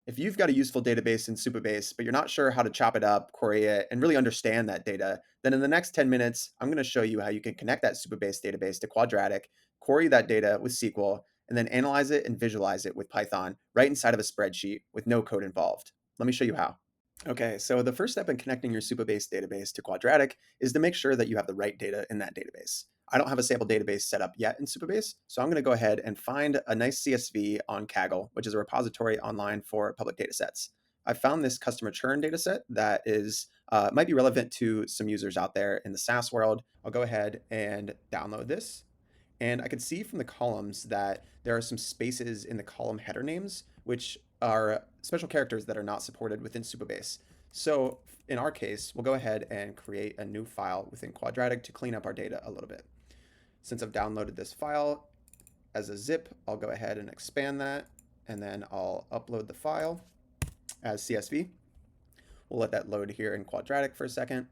If you've got a useful database in Supabase, but you're not sure how to chop it up, query it, and really understand that data, then in the next 10 minutes, I'm going to show you how you can connect that Supabase database to Quadratic, query that data with SQL, and then analyze it and visualize it with Python right inside of a spreadsheet with no code involved. Let me show you how. Okay, so the first step in connecting your Supabase database to Quadratic is to make sure that you have the right data in that database. I don't have a sample database set up yet in Supabase, so I'm going to go ahead and find a nice CSV on Kaggle, which is a repository online for public datasets. I found this customer churn dataset that is might be relevant to some users out there in the SaaS world. I'll go ahead and download this. And I can see from the columns that there are some spaces in the column header names, which are special characters that are not supported within Supabase. So in our case, we'll go ahead and create a new file within Quadratic to clean up our data a little bit. Since I've downloaded this file as a zip, I'll go ahead and expand that, and then I'll upload the file as CSV. We'll let that load here in Quadratic for a second.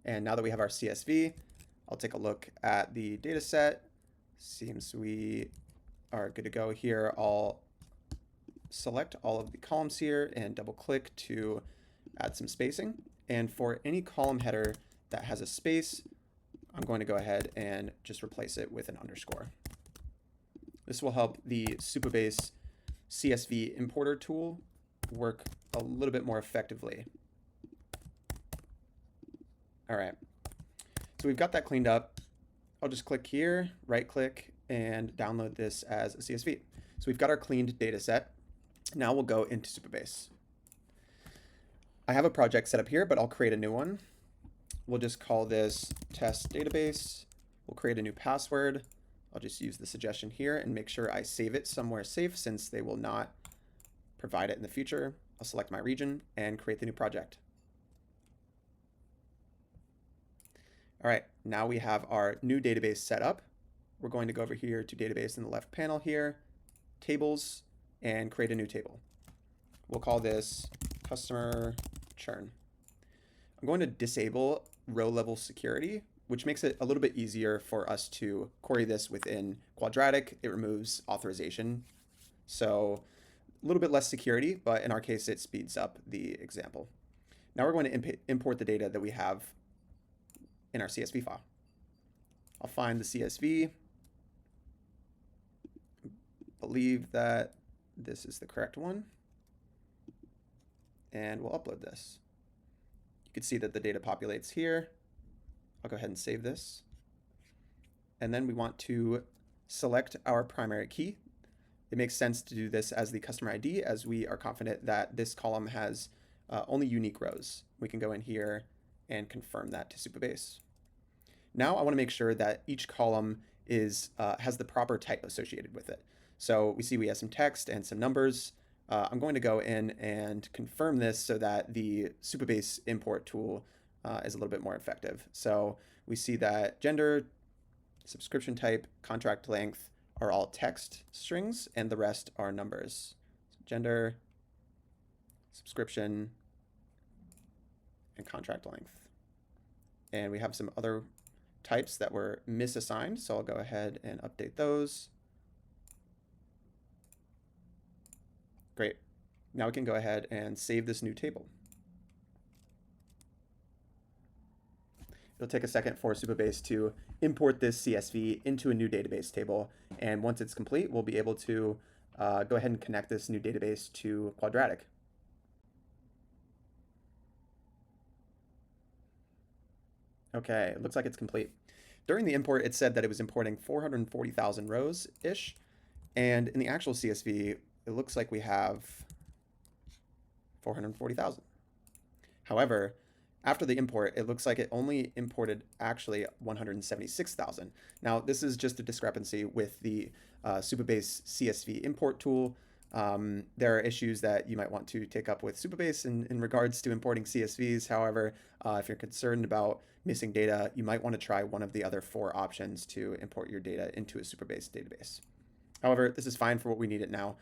And now that we have our CSV, I'll take a look at the data set. Seems we are good to go here. I'll select all of the columns here and double click to add some spacing. And for any column header that has a space, I'm going to go ahead and just replace it with an underscore. This will help the Supabase CSV importer tool work a little bit more effectively. All right, so we've got that cleaned up. I'll just click here, right click, and download this as a CSV. So we've got our cleaned data set. Now we'll go into Supabase. I have a project set up here, but I'll create a new one. We'll just call this test database. We'll create a new password. I'll just use the suggestion here and make sure I save it somewhere safe since they will not provide it in the future. I'll select my region and create the new project. All right, now we have our new database set up. We're going to go over here to database in the left panel here, tables, and create a new table. We'll call this customer churn. I'm going to disable row level security, which makes it a little bit easier for us to query this within Quadratic. It removes authorization. So a little bit less security, but in our case, it speeds up the example. Now we're going to import the data that we have in our CSV file. I'll find the CSV, believe that this is the correct one, and we'll upload this. You can see that the data populates here. I'll go ahead and save this. And then we want to select our primary key. It makes sense to do this as the customer ID, as we are confident that this column has only unique rows. We can go in here and confirm that to Supabase. Now I want to make sure that each column is has the proper type associated with it. So we see we have some text and some numbers. I'm going to go in and confirm this so that the Supabase import tool is a little bit more effective. So we see that gender, subscription type, contract length are all text strings, and the rest are numbers. So gender, subscription, and contract length. And we have some other types that were misassigned, so I'll go ahead and update those. Great. Now we can go ahead and save this new table. It'll take a second for Supabase to import this CSV into a new database table, and once it's complete, we'll be able to go ahead and connect this new database to Quadratic. Okay, it looks like it's complete. During the import, it said that it was importing 440,000 rows-ish, and in the actual CSV, it looks like we have 440,000. However, after the import, it looks like it only imported actually 176,000. Now, this is just a discrepancy with the Supabase CSV import tool. There are issues that you might want to take up with Supabase in regards to importing CSVs. However, if you're concerned about missing data, you might want to try one of the other 4 options to import your data into a Supabase database. However, this is fine for what we need it now.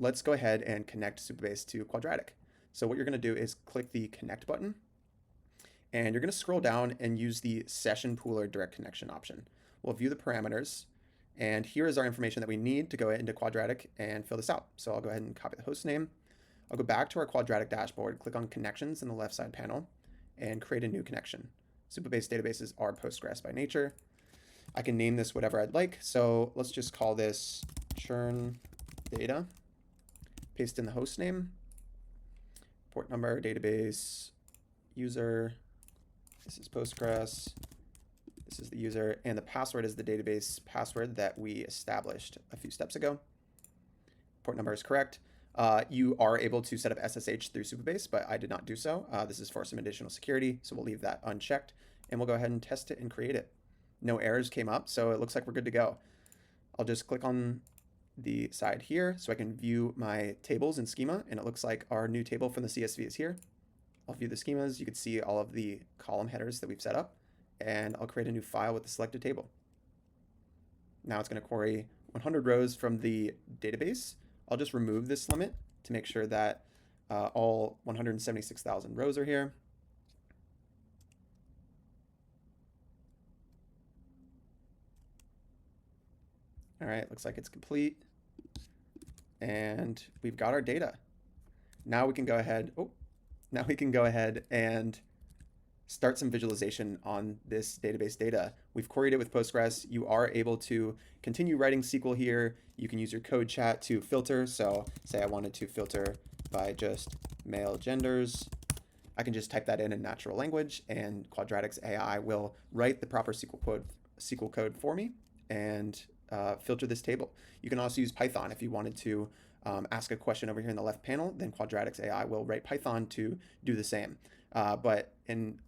Let's go ahead and connect Supabase to Quadratic. So what you're going to do is click the connect button, and you're going to scroll down and use the session pooler direct connection option. We'll view the parameters, And here is our information that we need to go into Quadratic and fill this out. So I'll go ahead and copy the host name. I'll go back to our Quadratic dashboard, click on connections in the left side panel, and create a new connection. Supabase databases are Postgres by nature. I can name this whatever I'd like. So let's just call this churn data. Paste in the host name, port number, database, user. This is Postgres. This is the user, and the password is the database password that we established a few steps ago. Port number is correct. You are able to set up SSH through Supabase, but I did not do so. This is for some additional security, so we'll leave that unchecked, and we'll go ahead and test it and create it. No errors came up, so it looks like we're good to go. I'll just click on the side here so I can view my tables and schema, and it looks like our new table from the CSV is here. I'll view the schemas. You can see all of the column headers that we've set up, and I'll create a new file with the selected table. Now it's going to query 100 rows from the database. I'll just remove this limit to make sure that all 176,000 rows are here. All right, looks like it's complete. And we've got our data. Now we can go ahead, and start some visualization on this database data. We've queried it with Postgres. You are able to continue writing SQL here. You can use your code chat to filter. So say I wanted to filter by just male genders. I can just type that in natural language, and Quadratic's AI will write the proper SQL code for me and filter this table. You can also use Python if you wanted to ask a question over here in the left panel, then Quadratic's AI will write Python to do the same. But in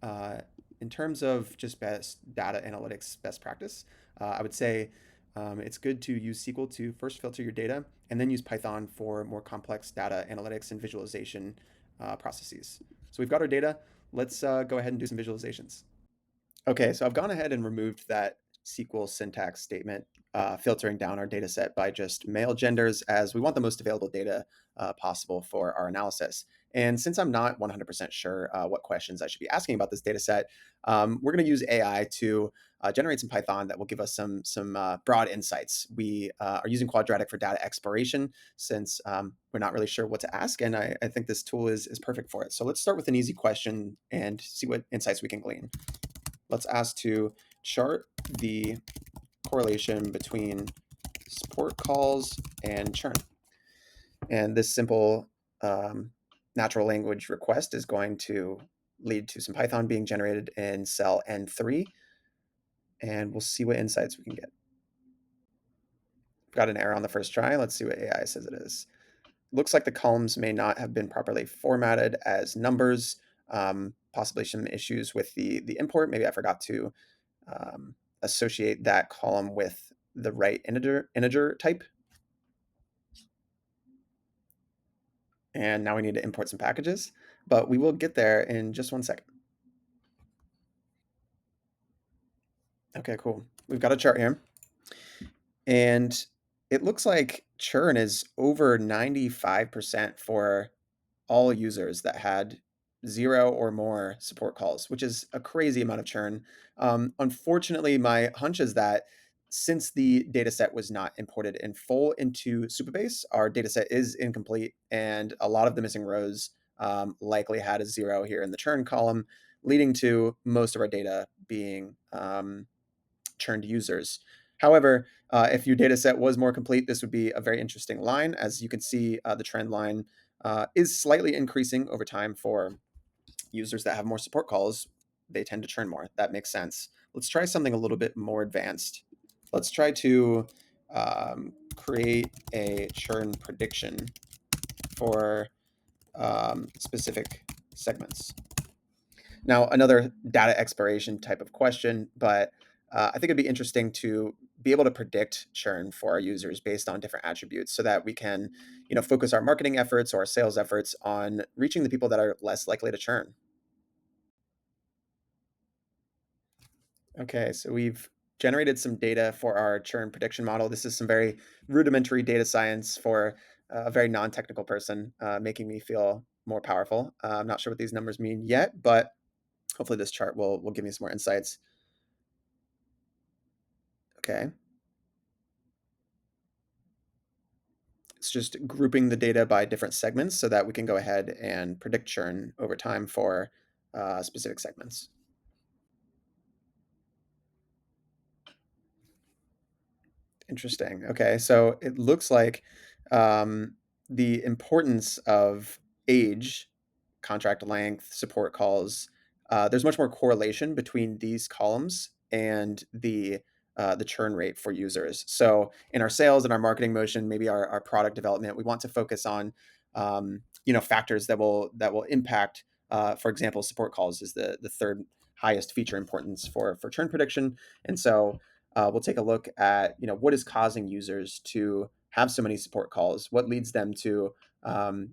terms of just best data analytics best practice, I would say it's good to use SQL to first filter your data and then use Python for more complex data analytics and visualization processes. So we've got our data. Let's go ahead and do some visualizations. Okay, so I've gone ahead and removed that SQL syntax statement, filtering down our data set by just male genders, as we want the most available data possible for our analysis. And since I'm not 100% sure what questions I should be asking about this data set, we're going to use AI to generate some Python that will give us some broad insights. We are using Quadratic for data exploration since we're not really sure what to ask, and I think this tool is perfect for it. So let's start with an easy question and see what insights we can glean. Let's ask to chart the correlation between support calls and churn. And this simple natural language request is going to lead to some Python being generated in cell N3. And we'll see what insights we can get. We've got an error on the first try. Let's see what AI says it is. Looks like the columns may not have been properly formatted as numbers. Possibly some issues with the import. Maybe I forgot to associate that column with the right integer type. And now we need to import some packages, but we will get there in just 1 second. Okay, cool. We've got a chart here, and it looks like churn is over 95% for all users that had 0 or more support calls, which is a crazy amount of churn. Unfortunately, my hunch is that since the data set was not imported in full into Supabase, our data set is incomplete, and a lot of the missing rows likely had a 0 here in the churn column, leading to most of our data being churned users. However, if your data set was more complete, this would be a very interesting line. As you can see, the trend line is slightly increasing over time for users that have more support calls. They tend to churn more. That makes sense. Let's try something a little bit more advanced. Let's try to create a churn prediction for specific segments. Now, another data exploration type of question, but I think it'd be interesting to be able to predict churn for our users based on different attributes so that we can, focus our marketing efforts or our sales efforts on reaching the people that are less likely to churn. Okay, so we've generated some data for our churn prediction model. This is some very rudimentary data science for a very non-technical person, making me feel more powerful. I'm not sure what these numbers mean yet, but hopefully this chart will give me some more insights. Okay. It's just grouping the data by different segments so that we can go ahead and predict churn over time for specific segments. Interesting. Okay, so it looks like um, the importance of age, contract length, support calls. There's much more correlation between these columns and the churn rate for users. So in our sales and our marketing motion, maybe our product development, we want to focus on factors that will impact. For example, support calls is the third highest feature importance for churn prediction, and so we'll take a look at what is causing users to have so many support calls, what leads them to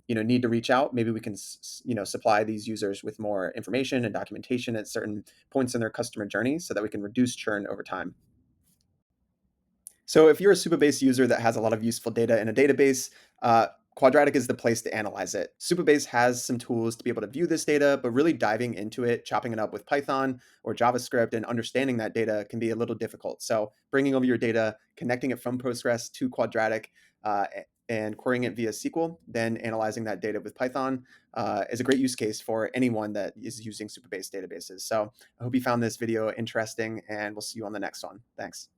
need to reach out. Maybe we can supply these users with more information and documentation at certain points in their customer journey so that we can reduce churn over time. So if you're a Supabase user that has a lot of useful data in a database, Quadratic is the place to analyze it. Supabase has some tools to be able to view this data, but really diving into it, chopping it up with Python or JavaScript and understanding that data can be a little difficult. So bringing over your data, connecting it from Postgres to Quadratic, and querying it via SQL, then analyzing that data with Python is a great use case for anyone that is using Supabase databases. So I hope you found this video interesting, and we'll see you on the next one. Thanks.